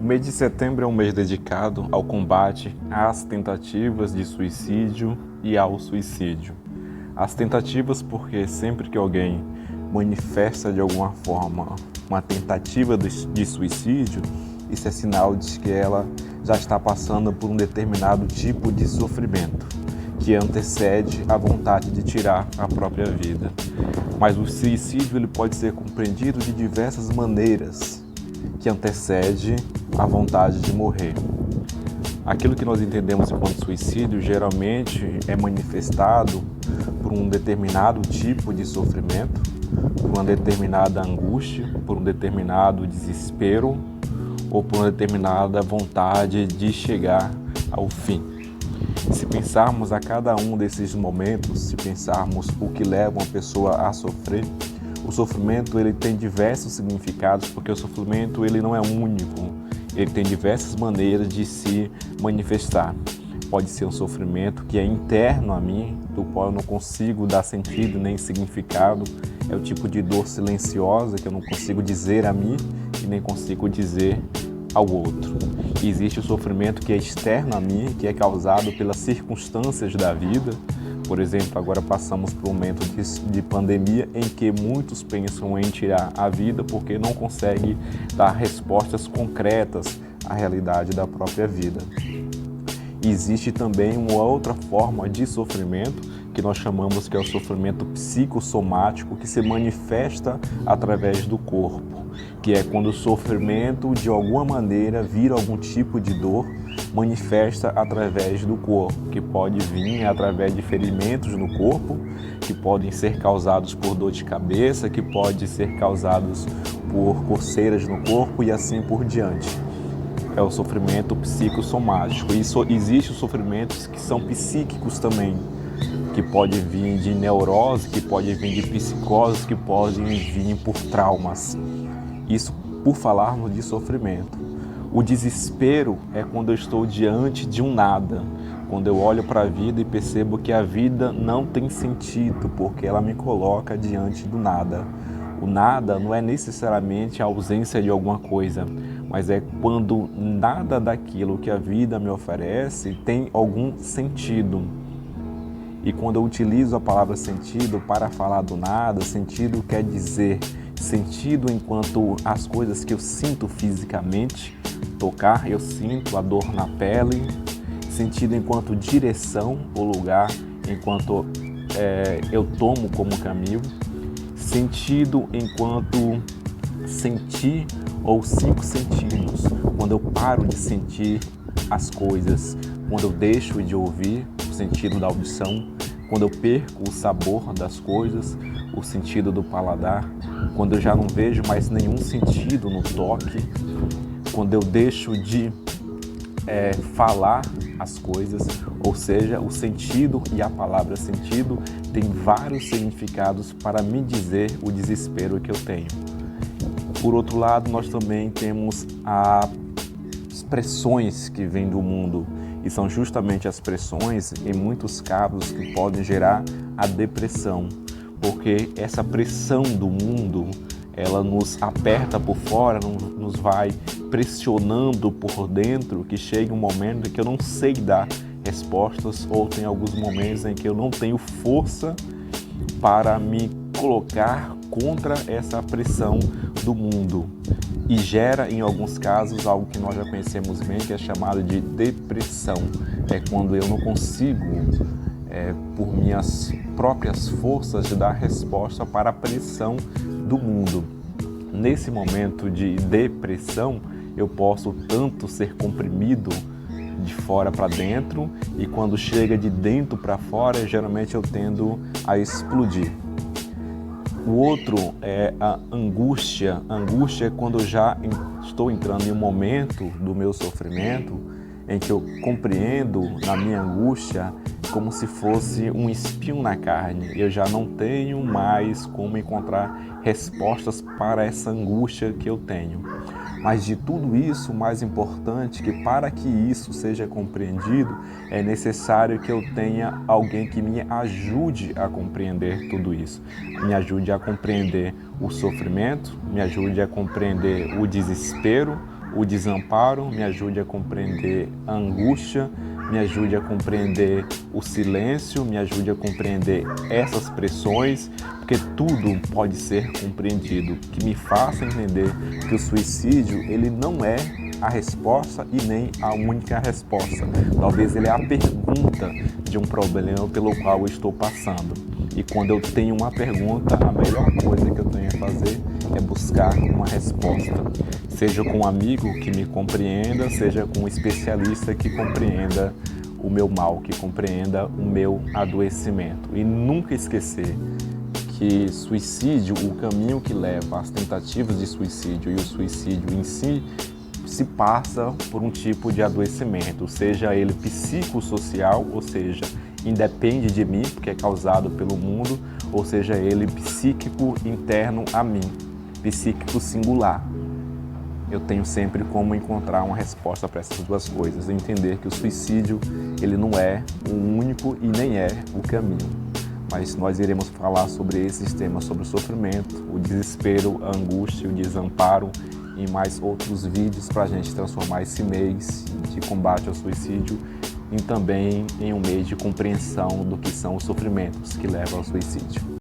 mês de setembro é um mês dedicado ao combate às tentativas de suicídio e ao suicídio. As tentativas porque sempre que alguém manifesta de alguma forma uma tentativa de suicídio, isso é sinal de que ela já está passando por um determinado tipo de sofrimento, que antecede a vontade de tirar a própria vida. Mas o suicídio ele pode ser compreendido de diversas maneiras, que antecede a vontade de morrer. Aquilo que nós entendemos enquanto suicídio geralmente é manifestado por um determinado tipo de sofrimento, por uma determinada angústia, por um determinado desespero ou por uma determinada vontade de chegar ao fim. Se pensarmos a cada um desses momentos, se pensarmos o que leva uma pessoa a sofrer, o sofrimento ele tem diversos significados, porque o sofrimento ele não é único, ele tem diversas maneiras de se manifestar. Pode ser um sofrimento que é interno a mim, do qual eu não consigo dar sentido nem significado, é o tipo de dor silenciosa que eu não consigo dizer a mim e nem consigo dizer ao outro. E existe o sofrimento que é externo a mim, que é causado pelas circunstâncias da vida. Por exemplo, agora passamos por um momento de pandemia em que muitos pensam em tirar a vida porque não conseguem dar respostas concretas à realidade da própria vida. E existe também uma outra forma de sofrimento que nós chamamos que é o sofrimento psicossomático, que se manifesta através do corpo, que é quando o sofrimento de alguma maneira vira algum tipo de dor, manifesta através do corpo, que pode vir através de ferimentos no corpo, que podem ser causados por dor de cabeça, que podem ser causados por coceiras no corpo e assim por diante. É o sofrimento psicossomático. E existem os sofrimentos que são psíquicos também, que podem vir de neurose, que podem vir de psicose, que podem vir por traumas. Isso por falarmos de sofrimento. O desespero é quando eu estou diante de um nada, quando eu olho para a vida e percebo que a vida não tem sentido, porque ela me coloca diante do nada. O nada não é necessariamente a ausência de alguma coisa, mas é quando nada daquilo que a vida me oferece tem algum sentido. E quando eu utilizo a palavra sentido para falar do nada, sentido quer dizer sentido enquanto as coisas que eu sinto fisicamente, tocar, eu sinto a dor na pele, sentido enquanto direção, o lugar, enquanto eu tomo como caminho, sentido enquanto sentir ou 5 sentidos, quando eu paro de sentir as coisas, quando eu deixo de ouvir, o sentido da audição, quando eu perco o sabor das coisas, o sentido do paladar, quando eu já não vejo mais nenhum sentido no toque, quando eu deixo de falar as coisas, ou seja, o sentido e a palavra sentido tem vários significados para me dizer o desespero que eu tenho. Por outro lado, nós também temos as pressões que vêm do mundo, e são justamente as pressões, em muitos casos, que podem gerar a depressão, porque essa pressão do mundo, ela nos aperta por fora, nos vai pressionando por dentro, que chega um momento em que eu não sei dar respostas, ou tem alguns momentos em que eu não tenho força para me colocar contra essa pressão do mundo. E gera, em alguns casos, algo que nós já conhecemos bem, que é chamado de depressão. É quando eu não consigo, por minhas próprias forças, dar resposta para a pressão do mundo. Nesse momento de depressão, eu posso tanto ser comprimido de fora para dentro, e quando chega de dentro para fora, geralmente eu tendo a explodir. O outro é a angústia. A angústia é quando eu já estou entrando em um momento do meu sofrimento em que eu compreendo na minha angústia como se fosse um espinho na carne. Eu já não tenho mais como encontrar respostas para essa angústia que eu tenho. Mas de tudo isso, o mais importante, que para que isso seja compreendido, é necessário que eu tenha alguém que me ajude a compreender tudo isso. Me ajude a compreender o sofrimento, me ajude a compreender o desespero, o desamparo, me ajude a compreender a angústia, me ajude a compreender o silêncio, me ajude a compreender essas pressões, porque tudo pode ser compreendido, que me faça entender que o suicídio ele não é a resposta e nem a única resposta. Talvez ele é a pergunta de um problema pelo qual eu estou passando. E quando eu tenho uma pergunta, a melhor coisa que eu tenho a fazer é buscar uma resposta. Seja com um amigo que me compreenda, seja com um especialista que compreenda o meu mal, que compreenda o meu adoecimento. E nunca esquecer que suicídio, o caminho que leva às tentativas de suicídio e o suicídio em si, se passa por um tipo de adoecimento, seja ele psicossocial, ou seja, independe de mim, porque é causado pelo mundo, ou seja ele psíquico interno a mim, psíquico singular. Eu tenho sempre como encontrar uma resposta para essas duas coisas, entender que o suicídio ele não é o único e nem é o caminho. Mas nós iremos falar sobre esses temas, sobre o sofrimento, o desespero, a angústia, o desamparo, em mais outros vídeos para a gente transformar esse mês de combate ao suicídio e também em um mês de compreensão do que são os sofrimentos que levam ao suicídio.